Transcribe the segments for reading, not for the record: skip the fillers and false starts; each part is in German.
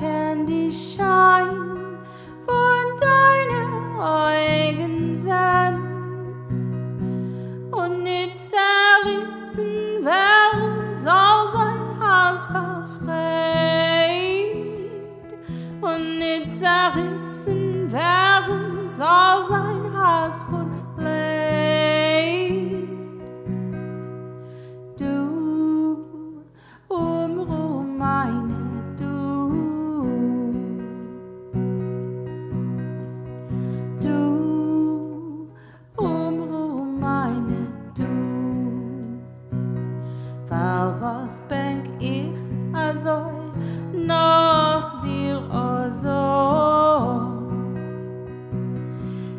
erkenn die Schein von deinen Augen sind und nicht zerrissen werden soll sein Herz verfreit und nicht zerrissen werden soll sein Herz von Leid. Du, Umru, meine Du, Umru, meine Für was denk ich also nach dir also?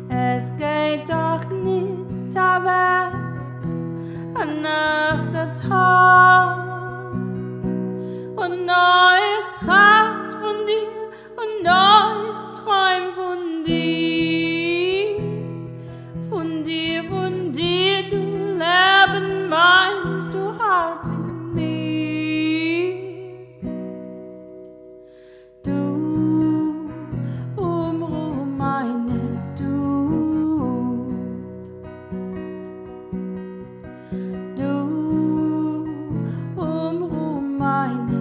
Es geht doch nicht weg nach der Tag und neu tracht von dir und neu träum von dir, du Leben meinst, du hast in mir. Du, Umru, meine Du, Umru, meine